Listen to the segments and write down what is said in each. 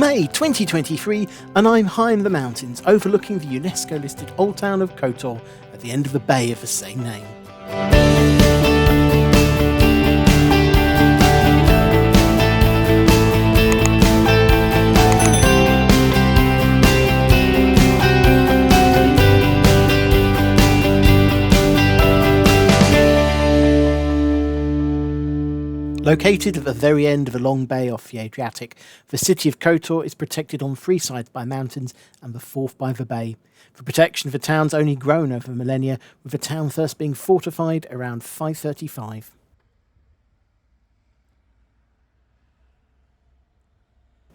May 2023, and I'm high in the mountains overlooking the UNESCO-listed Old Town of Kotor at the end of the bay of the same name. Located at the very end of a long bay off the Adriatic, the city of Kotor is protected on three sides by mountains and the fourth by the bay. The protection of the town's only grown over millennia, with the town first being fortified around 535.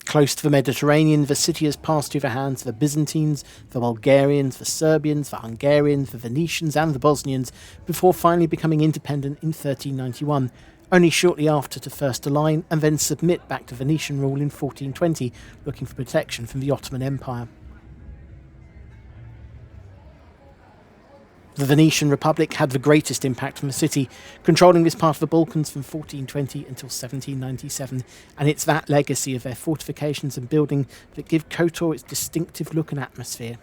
Close to the Mediterranean, the city has passed through the hands of the Byzantines, the Bulgarians, the Serbians, the Hungarians, the Venetians and the Bosnians, before finally becoming independent in 1391. Only shortly after to first align and then submit back to Venetian rule in 1420, looking for protection from the Ottoman Empire. The Venetian Republic had the greatest impact on the city, controlling this part of the Balkans from 1420 until 1797, and it's that legacy of their fortifications and building that give Kotor its distinctive look and atmosphere.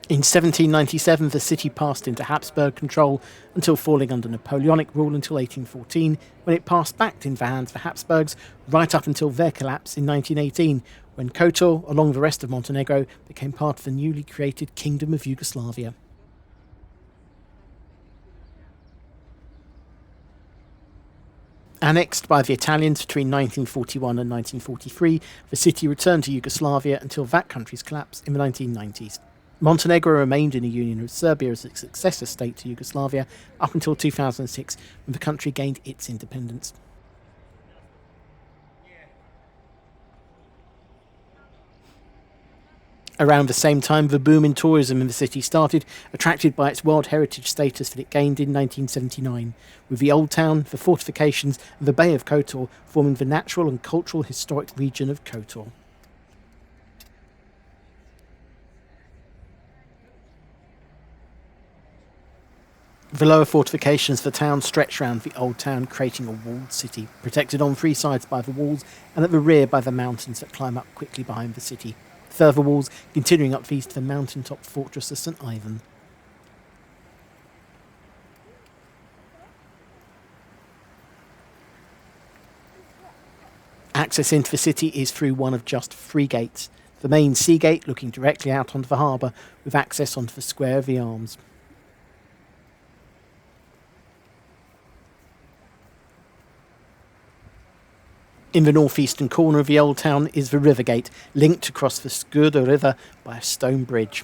In 1797, the city passed into Habsburg control until falling under Napoleonic rule until 1814, when it passed back into the hands of the Habsburgs, right up until their collapse in 1918, when Kotor, along with the rest of Montenegro, became part of the newly created Kingdom of Yugoslavia. Annexed by the Italians between 1941 and 1943, the city returned to Yugoslavia until that country's collapse in the 1990s. Montenegro remained in a union with Serbia as a successor state to Yugoslavia up until 2006, when the country gained its independence. Around the same time, the boom in tourism in the city started, attracted by its World Heritage status that it gained in 1979, with the Old Town, the Fortifications and the Bay of Kotor forming the natural and cultural historic region of Kotor. The lower fortifications of the town stretch round the old town, creating a walled city, protected on three sides by the walls and at the rear by the mountains that climb up quickly behind the city. Further walls continuing up east to the mountaintop fortress of St. Ivan. Access into the city is through one of just three gates. The main sea gate looking directly out onto the harbour, with access onto the Square of the Arms. In the northeastern corner of the old town is the river gate, linked across the Skurda River by a stone bridge.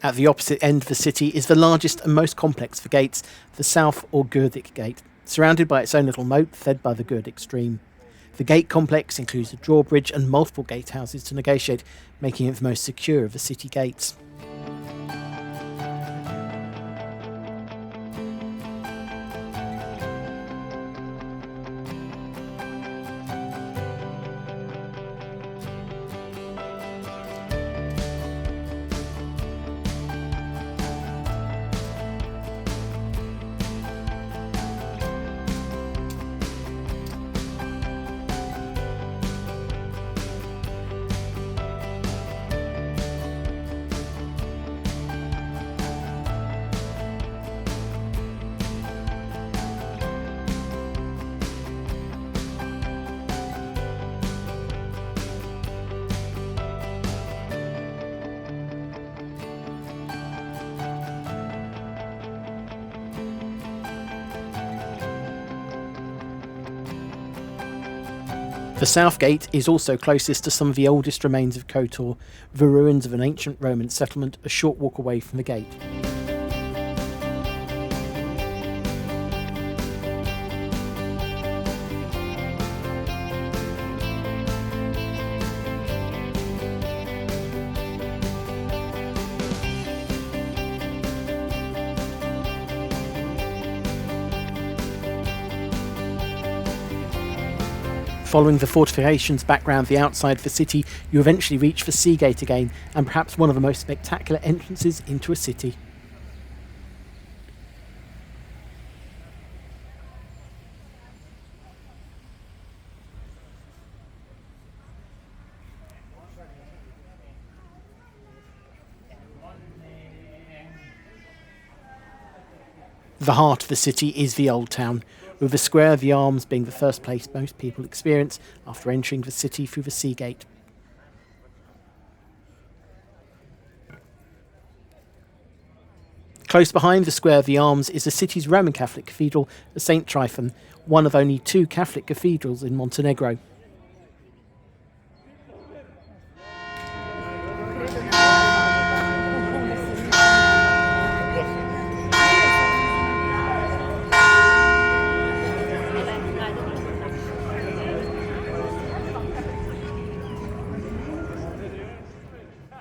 At the opposite end of the city is the largest and most complex of the gates, the South or Gurdic Gate, surrounded by its own little moat fed by the Gurdic stream. The gate complex includes a drawbridge and multiple gatehouses to negotiate, making it the most secure of the city gates. The south gate is also closest to some of the oldest remains of Kotor, the ruins of an ancient Roman settlement a short walk away from the gate. Following the fortifications back round the outside of the city, you eventually reach the Sea Gate again, and perhaps one of the most spectacular entrances into a city. The heart of the city is the Old Town, with the Square of the Arms being the first place most people experience after entering the city through the Sea Gate. Close behind the Square of the Arms is the city's Roman Catholic Cathedral, the St. Tryphon, one of only 2 Catholic cathedrals in Montenegro.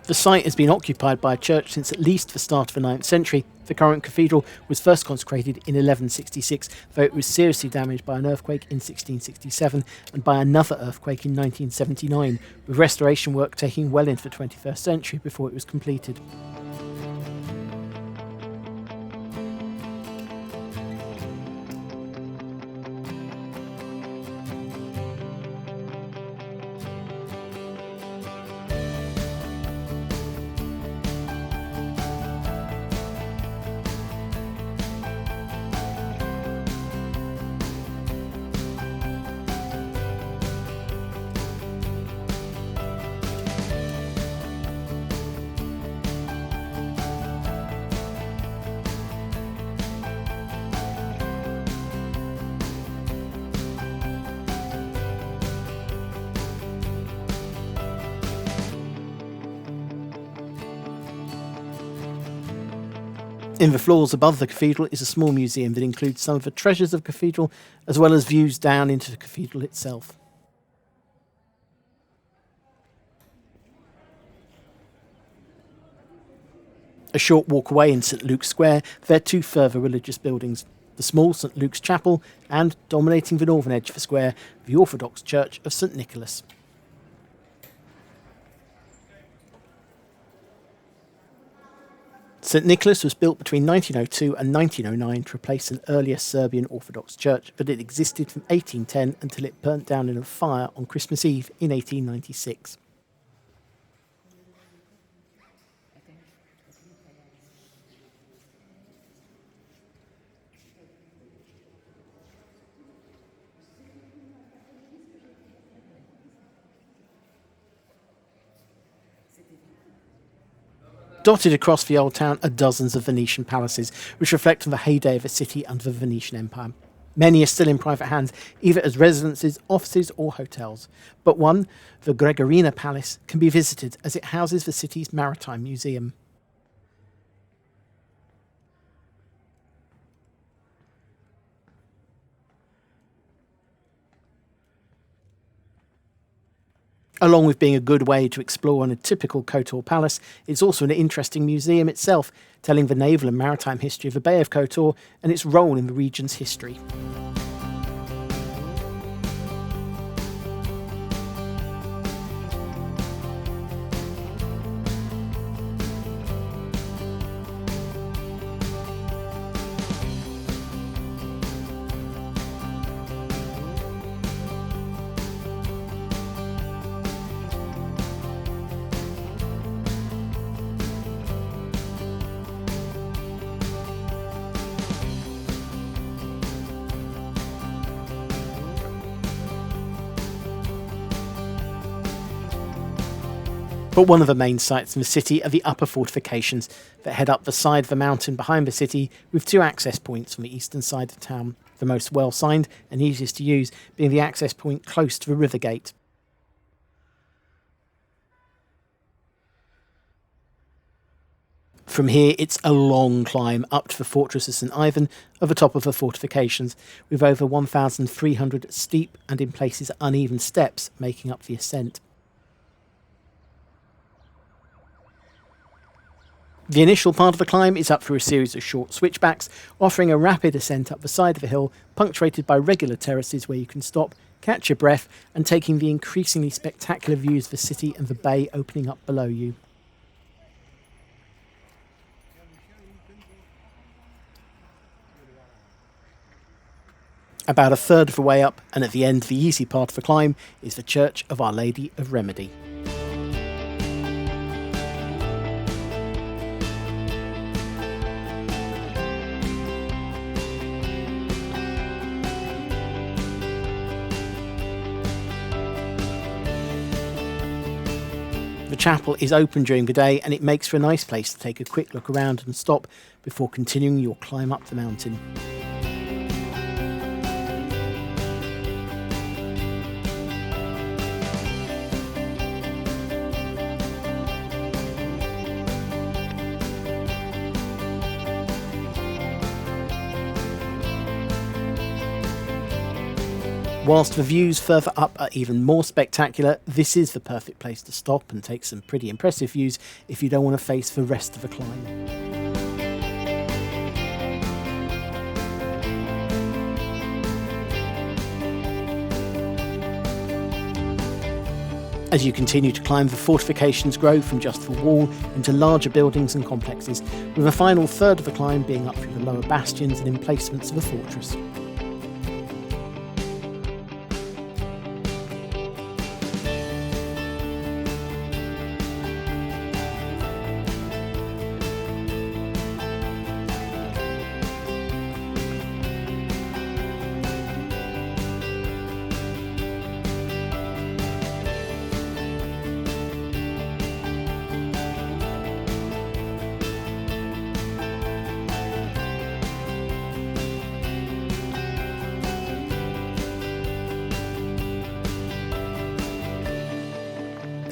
The site has been occupied by a church since at least the start of the 9th century. The current cathedral was first consecrated in 1166, though it was seriously damaged by an earthquake in 1667 and by another earthquake in 1979, with restoration work taking well into the 21st century before it was completed. In the floors above the cathedral is a small museum that includes some of the treasures of the cathedral, as well as views down into the cathedral itself. A short walk away in St Luke's Square, there are 2 further religious buildings, the small St Luke's Chapel and, dominating the northern edge of the square, the Orthodox Church of St Nicholas. St Nicholas was built between 1902 and 1909 to replace an earlier Serbian Orthodox church, but it existed from 1810 until it burnt down in a fire on Christmas Eve in 1896. Dotted across the old town are dozens of Venetian palaces, which reflect on the heyday of the city under the Venetian Empire. Many are still in private hands, either as residences, offices or hotels. But one, the Gregorina Palace, can be visited as it houses the city's Maritime Museum. Along with being a good way to explore on a typical Kotor palace, it's also an interesting museum itself, telling the naval and maritime history of the Bay of Kotor and its role in the region's history. But one of the main sites in the city are the upper fortifications that head up the side of the mountain behind the city, with 2 access points on the eastern side of town, the most well-signed and easiest to use being the access point close to the river gate. From here, it's a long climb up to the fortress of St Ivan at the top of the fortifications, with over 1,300 steep and in places uneven steps making up the ascent. The initial part of the climb is up through a series of short switchbacks, offering a rapid ascent up the side of the hill, punctuated by regular terraces where you can stop, catch your breath and taking the increasingly spectacular views of the city and the bay opening up below you. About a third of the way up, and at the end, the easy part of the climb, is the Church of Our Lady of Remedy. The chapel is open during the day, and it makes for a nice place to take a quick look around and stop before continuing your climb up the mountain. Whilst the views further up are even more spectacular, this is the perfect place to stop and take some pretty impressive views if you don't want to face the rest of the climb. As you continue to climb, the fortifications grow from just the wall into larger buildings and complexes, with a final third of the climb being up through the lower bastions and emplacements of the fortress.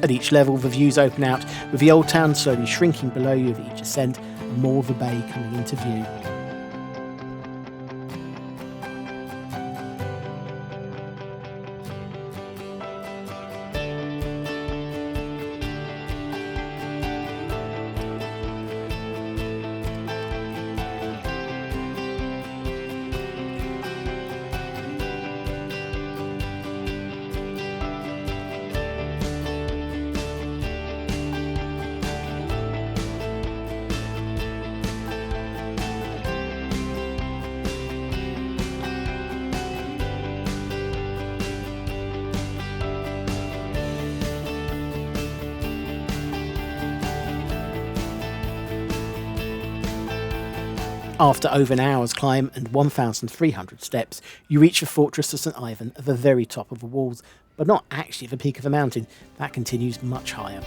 At each level, the views open out, with the old town slowly shrinking below you with each ascent, and more of the bay coming into view. After over an hour's climb and 1,300 steps, you reach the fortress of St. Ivan at the very top of the walls, but not actually at the peak of the mountain. That continues much higher.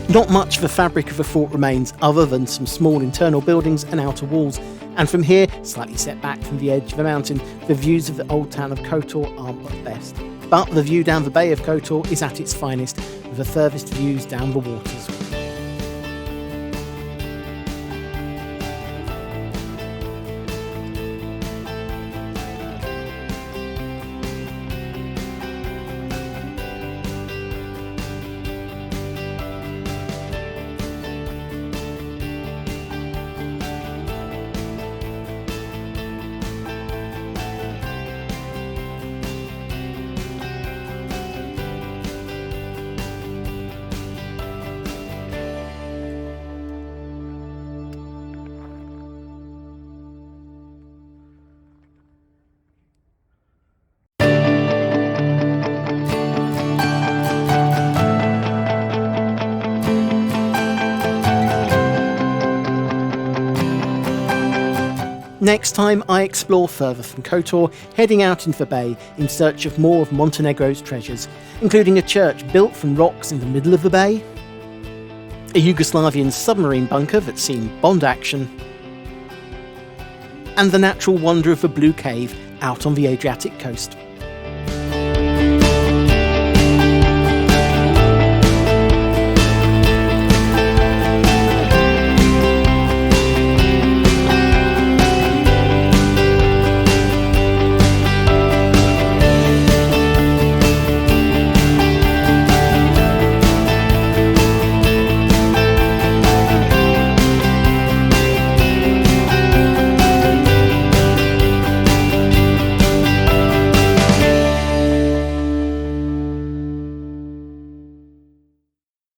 Not much of the fabric of the fort remains other than some small internal buildings and outer walls, and from here, slightly set back from the edge of the mountain, the views of the old town of Kotor aren't at best. But the view down the bay of Kotor is at its finest, with the furthest views down the waters. Next time, I explore further from Kotor, heading out into the bay in search of more of Montenegro's treasures, including a church built from rocks in the middle of the bay, a Yugoslavian submarine bunker that's seen Bond action, and the natural wonder of the Blue Cave out on the Adriatic coast.